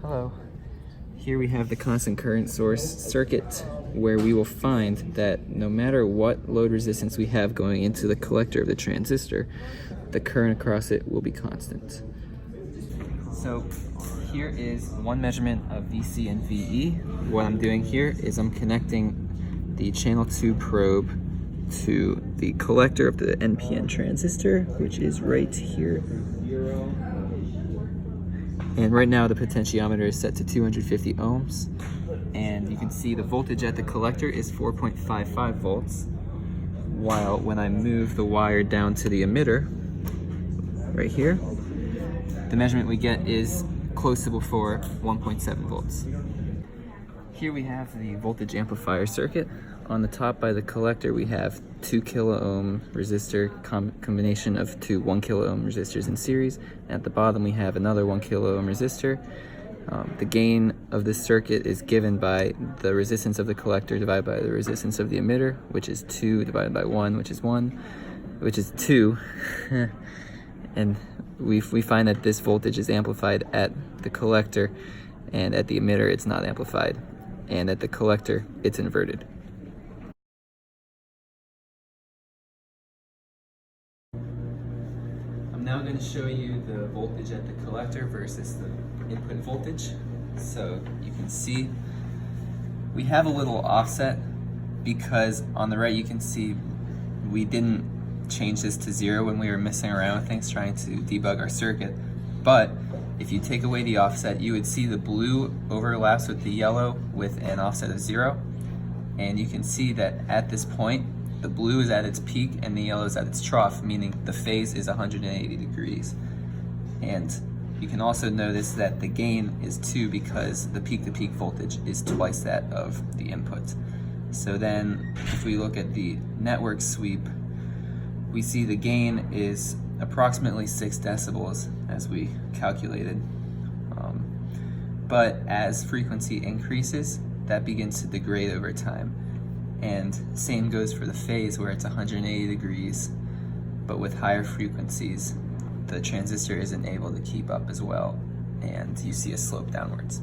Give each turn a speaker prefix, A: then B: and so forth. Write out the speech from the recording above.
A: Hello. Here we have the constant current source circuit, where we will find that no matter what load resistance we have going into the collector of the transistor, the current across it will be constant. So here is one measurement of VC and VE. What I'm doing here is I'm connecting the channel 2 probe to the collector of the NPN transistor, which is right here. And right now the potentiometer is set to 250 ohms. And you can see the voltage at the collector is 4.55 volts. While when I move the wire down to the emitter, right here, the measurement we get is close to before, 1.7 volts. Here we have the voltage amplifier circuit. On the top by the collector we have 2 kilo ohm resistor combination of two 1 kilo ohm resistors in series. And at the bottom we have another 1 kilo ohm resistor. The gain of this circuit is given by the resistance of the collector divided by the resistance of the emitter, which is 2 divided by 1, which is 1, which is 2. And we find that this voltage is amplified at the collector, and at the emitter it's not amplified, and at the collector it's inverted. I'm now going to show you the voltage at the collector versus the input voltage. So you can see we have a little offset because on the right you can see we didn't change this to 0 when we were messing around with things trying to debug our circuit. But if you take away the offset, you would see the blue overlaps with the yellow with an offset of 0. And you can see that at this point, the blue is at its peak and the yellow is at its trough, meaning the phase is 180 degrees. And you can also notice that the gain is 2 because the peak-to-peak voltage is twice that of the input. So then, if we look at the network sweep, we see the gain is approximately 6 decibels as we calculated. But as frequency increases, that begins to degrade over time. And same goes for the phase, where it's 180 degrees, but with higher frequencies, the transistor isn't able to keep up as well, and you see a slope downwards.